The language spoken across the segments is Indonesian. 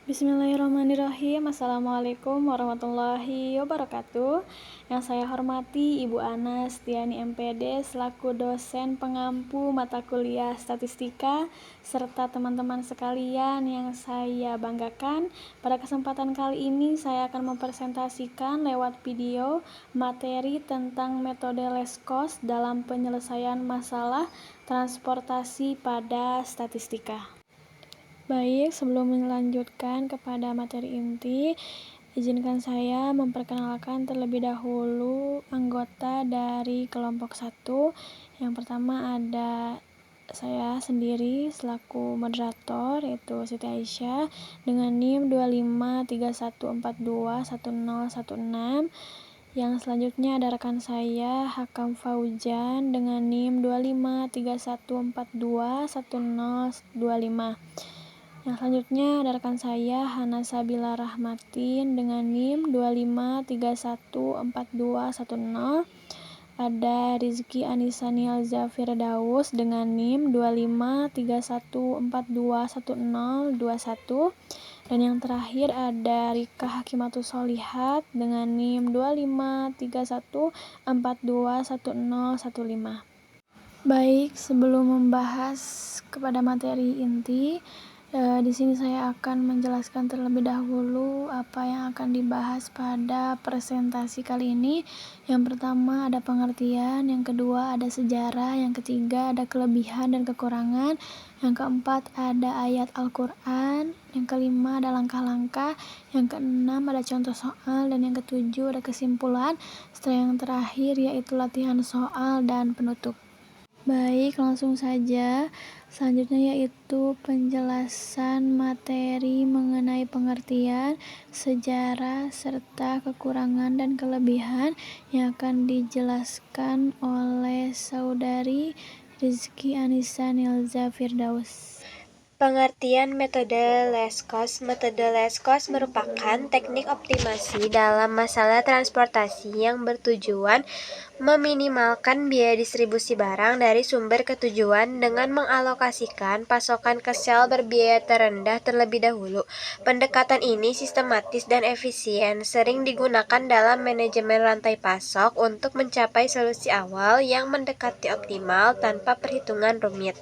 Bismillahirrahmanirrahim. Assalamualaikum warahmatullahi wabarakatuh. Yang saya hormati Ibu Ana Setiani MPD selaku dosen pengampu mata kuliah statistika serta teman-teman sekalian yang saya banggakan. Pada kesempatan kali ini saya akan mempresentasikan lewat video materi tentang metode Leskos dalam penyelesaian masalah transportasi pada statistika. Baik, sebelum melanjutkan kepada materi inti, izinkan saya memperkenalkan terlebih dahulu anggota dari kelompok 1. Yang pertama ada saya sendiri selaku moderator, yaitu Siti Aisyah dengan NIM 2531421016. Yang selanjutnya ada rekan saya Hakam Fauzan dengan NIM 2531421025. Yang selanjutnya ada rekan saya Hana Sabila Rahmatin dengan NIM 25314210. Ada Rizky Anisanial Zafirdaus dengan NIM 2531421021. Dan yang terakhir ada Rika Hakimatus Solihat dengan NIM 2531421015. Baik, sebelum membahas kepada materi inti, di sini saya akan menjelaskan terlebih dahulu apa yang akan dibahas pada presentasi kali ini. Yang pertama ada pengertian, yang kedua ada sejarah, yang ketiga ada kelebihan dan kekurangan, yang keempat ada ayat Al-Quran, yang kelima ada langkah-langkah, yang keenam ada contoh soal, dan yang ketujuh ada kesimpulan, setelah yang terakhir yaitu latihan soal dan penutup. Baik, langsung saja. Selanjutnya yaitu penjelasan materi mengenai pengertian, sejarah, serta kekurangan dan kelebihan yang akan dijelaskan oleh Saudari Rizky Anissa Nilza Firdaus. Pengertian metode Leskos. Metode Leskos merupakan teknik optimasi dalam masalah transportasi yang bertujuan meminimalkan biaya distribusi barang dari sumber ke tujuan dengan mengalokasikan pasokan ke sel berbiaya terendah terlebih dahulu. Pendekatan ini sistematis dan efisien, sering digunakan dalam manajemen rantai pasok untuk mencapai solusi awal yang mendekati optimal tanpa perhitungan rumit.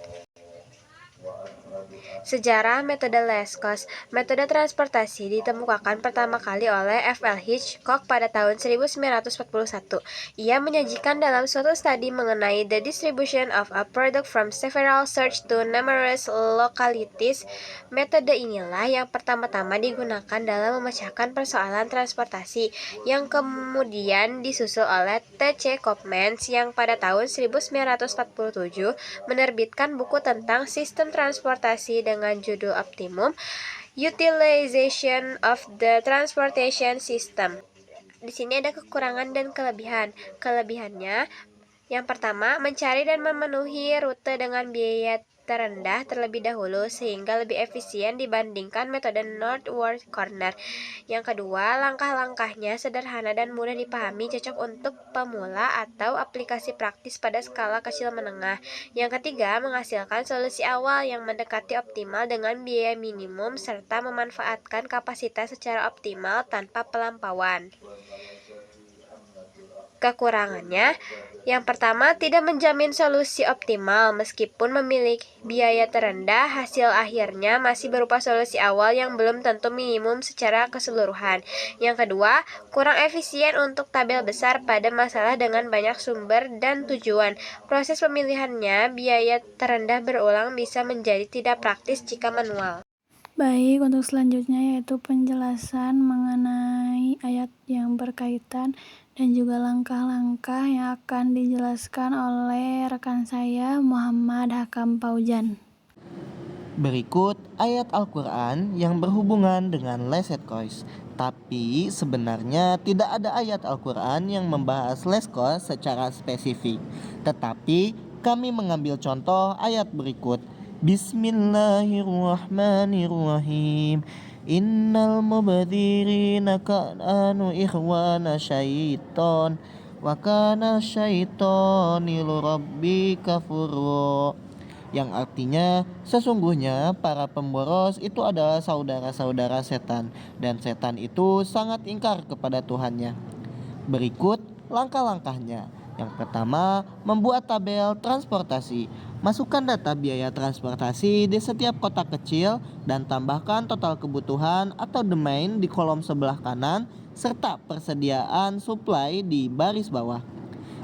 Sejarah metode Leskos. Metode transportasi ditemukan pertama kali oleh F.L. Hitchcock pada tahun 1941. Ia menyajikan dalam suatu studi mengenai the distribution of a product from several sources to numerous localities. Metode inilah yang pertama-tama digunakan dalam memecahkan persoalan transportasi, yang kemudian disusul oleh T.C. Koopmans yang pada tahun 1947 menerbitkan buku tentang sistem transportasi dengan judul Optimum Utilization of the Transportation System. Di sini ada kekurangan dan kelebihan. Kelebihannya, yang pertama, mencari dan memenuhi rute dengan biaya terendah terlebih dahulu sehingga lebih efisien dibandingkan metode Northward Corner. Yang kedua, langkah-langkahnya sederhana dan mudah dipahami, cocok untuk pemula atau aplikasi praktis pada skala kecil menengah. Yang ketiga, menghasilkan solusi awal yang mendekati optimal dengan biaya minimum serta memanfaatkan kapasitas secara optimal tanpa pelampauan. Kekurangannya, yang pertama, tidak menjamin solusi optimal. Meskipun memiliki biaya terendah, hasil akhirnya masih berupa solusi awal yang belum tentu minimum secara keseluruhan. Yang kedua, kurang efisien untuk tabel besar pada masalah dengan banyak sumber dan tujuan. Proses pemilihannya, biaya terendah berulang bisa menjadi tidak praktis jika manual. Baik, untuk selanjutnya yaitu penjelasan mengenai ayat yang berkaitan dan juga langkah-langkah yang akan dijelaskan oleh rekan saya Muhammad Hakam Fauzan. Berikut ayat Al-Quran yang berhubungan dengan Leskos. Tapi sebenarnya tidak ada ayat Al-Quran yang membahas Leskos secara spesifik. Tetapi kami mengambil contoh ayat berikut. Bismillahirrahmanirrahim. Innal mubadzirina kanu ikhwana syaiton wa kana syaitanu lirabbika kafura. yang artinya sesungguhnya para pemboros itu adalah saudara-saudara setan, dan setan itu sangat ingkar kepada Tuhannya. Berikut langkah-langkahnya. Yang pertama, membuat tabel transportasi. Masukkan data biaya transportasi di setiap kotak kecil dan tambahkan total kebutuhan atau domain di kolom sebelah kanan serta persediaan supply di baris bawah.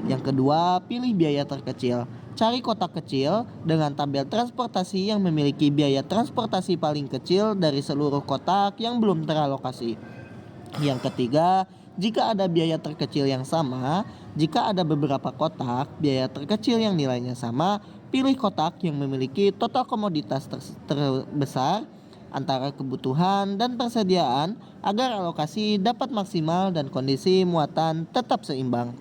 Yang kedua, pilih biaya terkecil. Cari kotak kecil dengan tabel transportasi yang memiliki biaya transportasi paling kecil dari seluruh kotak yang belum teralokasi. Yang ketiga, jika ada biaya terkecil yang sama, jika ada beberapa kotak biaya terkecil yang nilainya sama, pilih kotak yang memiliki total komoditas terbesar antara kebutuhan dan persediaan agar alokasi dapat maksimal dan kondisi muatan tetap seimbang.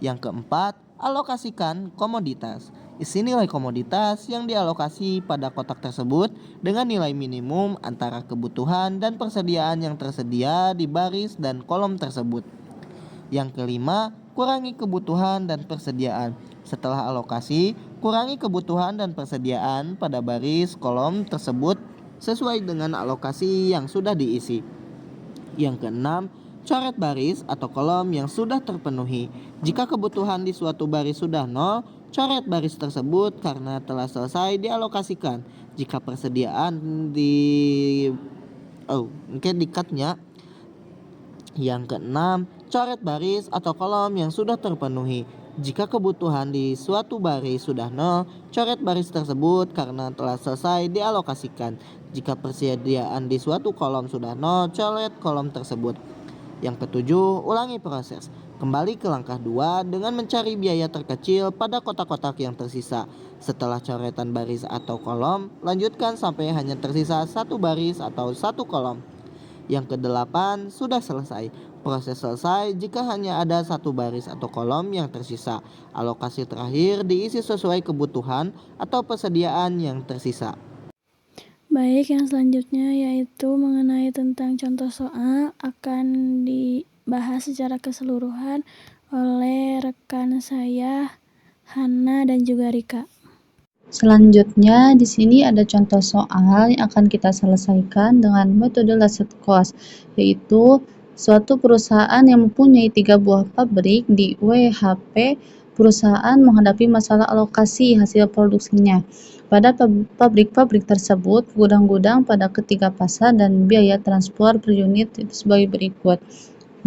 Yang keempat, alokasikan komoditas. Isi nilai komoditas yang dialokasi pada kotak tersebut dengan nilai minimum antara kebutuhan dan persediaan yang tersedia di baris dan kolom tersebut. Yang kelima, kurangi kebutuhan dan persediaan. Setelah alokasi, kurangi kebutuhan dan persediaan pada baris kolom tersebut sesuai dengan alokasi yang sudah diisi. Yang keenam, coret baris atau kolom yang sudah terpenuhi. Jika kebutuhan di suatu baris sudah nol, coret baris tersebut karena telah selesai dialokasikan. Jika persediaan dikatnya. Yang keenam, coret baris atau kolom yang sudah terpenuhi. Jika kebutuhan di suatu baris sudah nol, coret baris tersebut karena telah selesai dialokasikan. Jika persediaan di suatu kolom sudah nol, coret kolom tersebut. Yang ketujuh, ulangi proses. Kembali ke langkah 2 dengan mencari biaya terkecil pada kotak-kotak yang tersisa. Setelah coretan baris atau kolom, lanjutkan sampai hanya tersisa satu baris atau satu kolom. Yang kedelapan, sudah selesai. Proses selesai jika hanya ada satu baris atau kolom yang tersisa. Alokasi terakhir diisi sesuai kebutuhan atau persediaan yang tersisa. Baik, yang selanjutnya yaitu mengenai tentang contoh soal akan dibahas secara keseluruhan oleh rekan saya, Hana dan juga Rika. Selanjutnya, di sini ada contoh soal yang akan kita selesaikan dengan metode Laset Cost, yaitu suatu perusahaan yang mempunyai 3 buah pabrik di WHP. Perusahaan menghadapi masalah alokasi hasil produksinya. Pada pabrik-pabrik tersebut, gudang-gudang pada ketiga pasar dan biaya transport per unit itu sebagai berikut.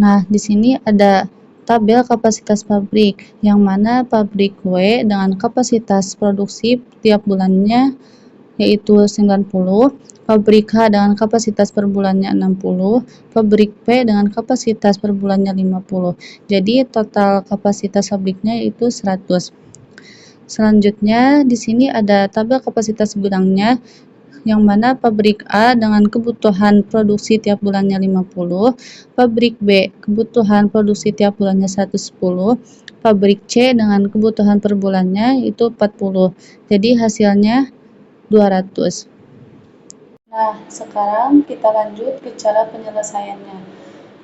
Nah, di sini ada tabel kapasitas pabrik, yang mana pabrik W dengan kapasitas produksi tiap bulannya yaitu 90, pabrik H dengan kapasitas per bulannya 60, pabrik P dengan kapasitas per bulannya 50. Jadi total kapasitas pabriknya itu 100. Selanjutnya di sini ada tabel kapasitas gudangnya, yang mana pabrik A dengan kebutuhan produksi tiap bulannya 50, pabrik B kebutuhan produksi tiap bulannya 110, pabrik C dengan kebutuhan per bulannya itu 40. Jadi hasilnya 200. Nah, sekarang kita lanjut ke cara penyelesaiannya.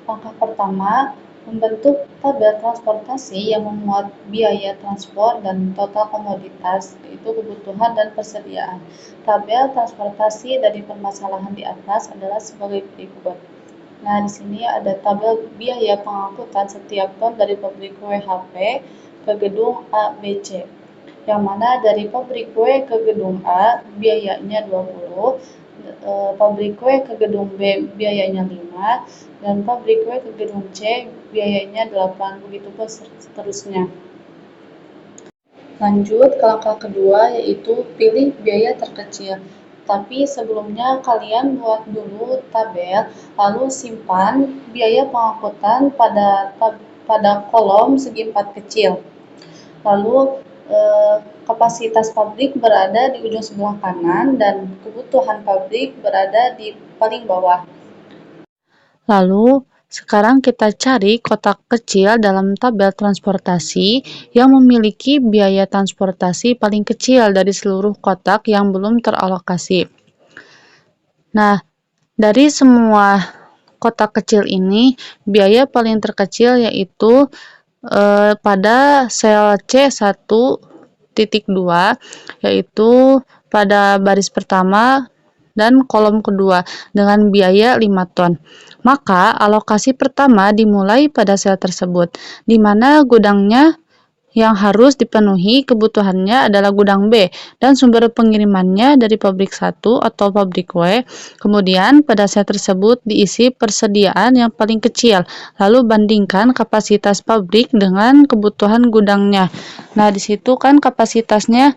Langkah pertama, membentuk tabel transportasi yang memuat biaya transport dan total komoditas, yaitu kebutuhan dan persediaan. Tabel transportasi dari permasalahan di atas adalah sebagai berikut. Nah, di sini ada tabel biaya pengangkutan setiap ton dari pabrik WHP ke gedung A, B, C. Yang mana dari pabrik W ke gedung A biayanya 20, pabrik W ke gedung B biayanya 5, dan pabrik W ke gedung C biayanya 8, begitu pun seterusnya. Lanjut ke langkah kedua, yaitu pilih biaya terkecil. Tapi sebelumnya kalian buat dulu tabel, lalu simpan biaya pengangkutan pada kolom segi 4 kecil. Lalu kapasitas pabrik berada di ujung sebelah kanan dan kebutuhan pabrik berada di paling bawah. Lalu sekarang kita cari kotak kecil dalam tabel transportasi yang memiliki biaya transportasi paling kecil dari seluruh kotak yang belum teralokasi. Nah, dari semua kotak kecil ini, biaya paling terkecil yaitu pada sel C1 yaitu pada baris pertama dan kolom kedua dengan biaya 5 ton. Maka alokasi pertama dimulai pada sel tersebut, di mana gudangnya yang harus dipenuhi kebutuhannya adalah gudang B dan sumber pengirimannya dari pabrik 1 atau pabrik W. Kemudian pada sel tersebut diisi persediaan yang paling kecil, lalu bandingkan kapasitas pabrik dengan kebutuhan gudangnya. Nah, di situ kan kapasitasnya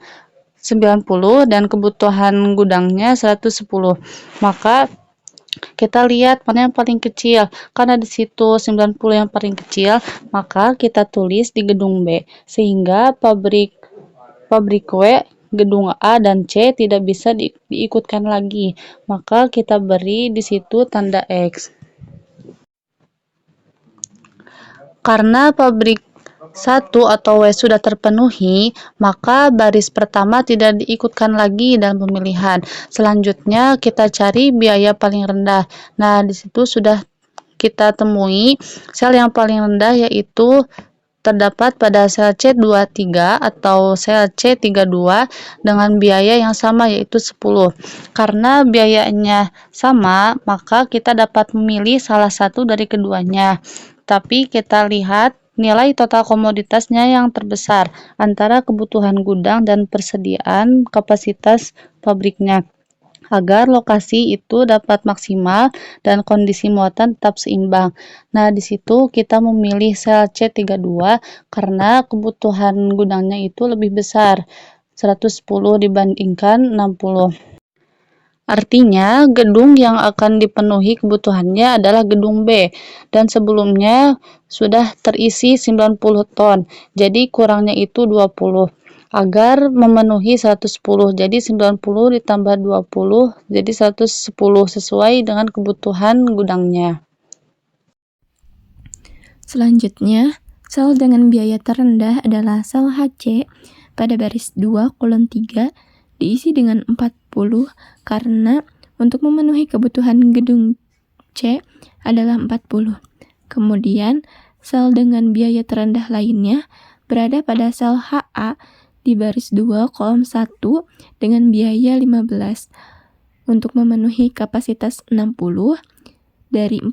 90 dan kebutuhan gudangnya 110. Maka kita lihat mana yang paling kecil. Karena di situ 90 yang paling kecil, maka kita tulis di gedung B sehingga pabrik W, gedung A dan C tidak bisa diikutkan lagi. Maka kita beri di situ tanda X. Karena pabrik 1 atau W sudah terpenuhi, maka baris pertama tidak diikutkan lagi dalam pemilihan. Selanjutnya kita cari biaya paling rendah. Nah, di situ sudah kita temui sel yang paling rendah, yaitu terdapat pada sel C23 atau sel C32 dengan biaya yang sama, yaitu 10. Karena biayanya sama, maka kita dapat memilih salah satu dari keduanya. Tapi kita lihat nilai total komoditasnya yang terbesar antara kebutuhan gudang dan persediaan kapasitas pabriknya, agar lokasi itu dapat maksimal dan kondisi muatan tetap seimbang. Nah, di situ kita memilih sel C32 karena kebutuhan gudangnya itu lebih besar, 110 dibandingkan 60. Artinya, gedung yang akan dipenuhi kebutuhannya adalah gedung B, dan sebelumnya sudah terisi 90 ton, jadi kurangnya itu 20. Agar memenuhi 110, jadi 90 ditambah 20, jadi 110 sesuai dengan kebutuhan gudangnya. Selanjutnya, sel dengan biaya terendah adalah sel HC pada baris 2 kolom 3 diisi dengan 40 karena untuk memenuhi kebutuhan gedung C adalah 40. Kemudian, sel dengan biaya terendah lainnya berada pada sel HA di baris 2 kolom 1 dengan biaya 15. Untuk memenuhi kapasitas 60, dari 40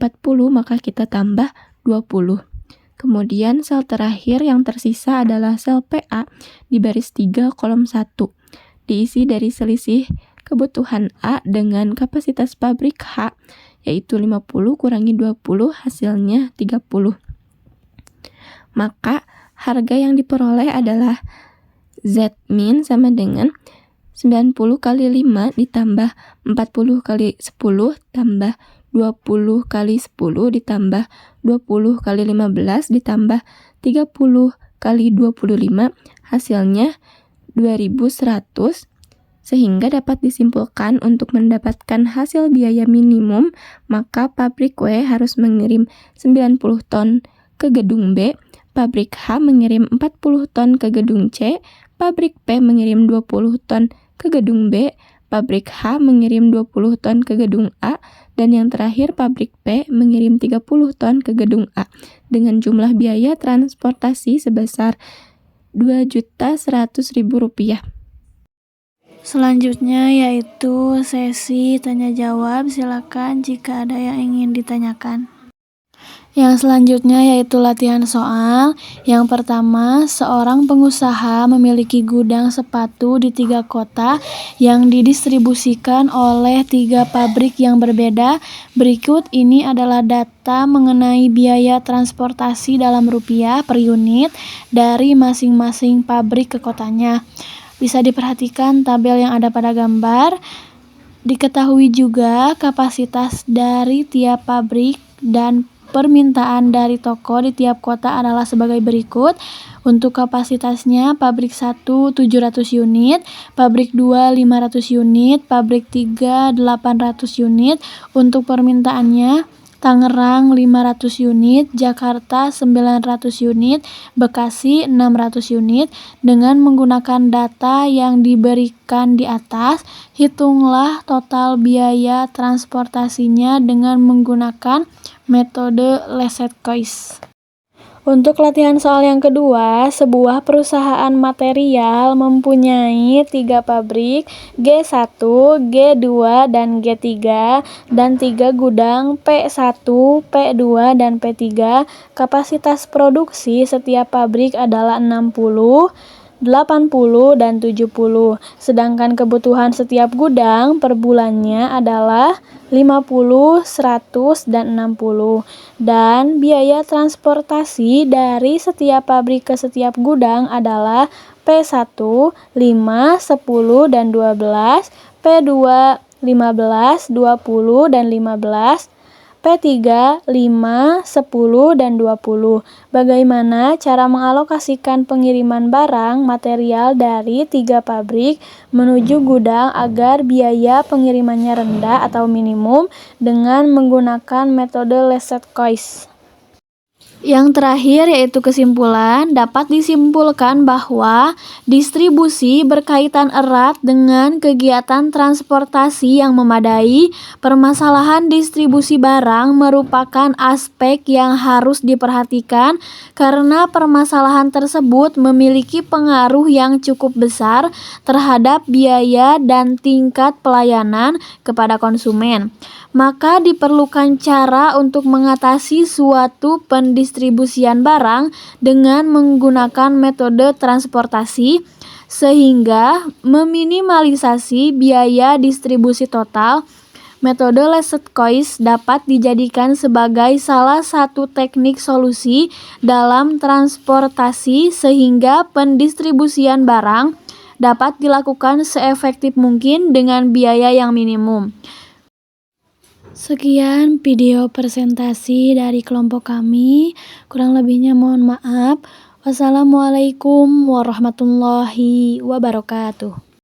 maka kita tambah 20. Kemudian sel terakhir yang tersisa adalah sel PA di baris 3 kolom 1. Diisi dari selisih kebutuhan A dengan kapasitas pabrik H, yaitu 50 kurangi 20 hasilnya 30. Maka harga yang diperoleh adalah Z min sama dengan 90 kali 5 ditambah 40 kali 10 tambah 20 kali 10 ditambah 20 kali 15 ditambah 30 kali 25 hasilnya 2100, sehingga dapat disimpulkan untuk mendapatkan hasil biaya minimum maka pabrik W harus mengirim 90 ton ke gedung B, pabrik H mengirim 40 ton ke gedung C, pabrik P mengirim 20 ton ke gedung B, pabrik H mengirim 20 ton ke gedung A, dan yang terakhir pabrik P mengirim 30 ton ke gedung A dengan jumlah biaya transportasi sebesar Rp2.100.000. Selanjutnya yaitu sesi tanya jawab. Silakan jika ada yang ingin ditanyakan. Yang selanjutnya yaitu latihan soal. Yang pertama, seorang pengusaha memiliki gudang sepatu di 3 kota yang didistribusikan oleh 3 pabrik yang berbeda. Berikut ini adalah data mengenai biaya transportasi dalam rupiah per unit dari masing-masing pabrik ke kotanya. Bisa diperhatikan tabel yang ada pada gambar. Diketahui juga kapasitas dari tiap pabrik dan permintaan dari toko di tiap kota adalah sebagai berikut. Untuk kapasitasnya, pabrik 1 700 unit, pabrik 2 500 unit, pabrik 3 800 unit. Untuk permintaannya, Tangerang 500 unit, Jakarta 900 unit, Bekasi 600 unit. Dengan menggunakan data yang diberikan di atas, hitunglah total biaya transportasinya dengan menggunakan metode Lesetkois. Untuk latihan soal yang kedua, sebuah perusahaan material mempunyai 3 pabrik G1, G2, dan G3 dan 3 gudang P1, P2, dan P3. Kapasitas produksi setiap pabrik adalah 60, 80, dan 70. Sedangkan kebutuhan setiap gudang per bulannya adalah 50, 100, dan 60. Dan biaya transportasi dari setiap pabrik ke setiap gudang adalah P1, 5, 10, dan 12, P2, 15, 20, dan 15, P3, 5, 10, dan 20. Bagaimana cara mengalokasikan pengiriman barang material dari 3 pabrik menuju gudang agar biaya pengirimannya rendah atau minimum dengan menggunakan metode Leset-Kois? Yang terakhir yaitu kesimpulan, dapat disimpulkan bahwa distribusi berkaitan erat dengan kegiatan transportasi yang memadai. Permasalahan distribusi barang merupakan aspek yang harus diperhatikan karena permasalahan tersebut memiliki pengaruh yang cukup besar terhadap biaya dan tingkat pelayanan kepada konsumen. Maka diperlukan cara untuk mengatasi suatu pendistribusian barang dengan menggunakan metode transportasi sehingga meminimalisasi biaya distribusi total. Metode Leset-Kois dapat dijadikan sebagai salah satu teknik solusi dalam transportasi sehingga pendistribusian barang dapat dilakukan seefektif mungkin dengan biaya yang minimum. Sekian video presentasi dari kelompok kami, kurang lebihnya mohon maaf. Wassalamualaikum warahmatullahi wabarakatuh.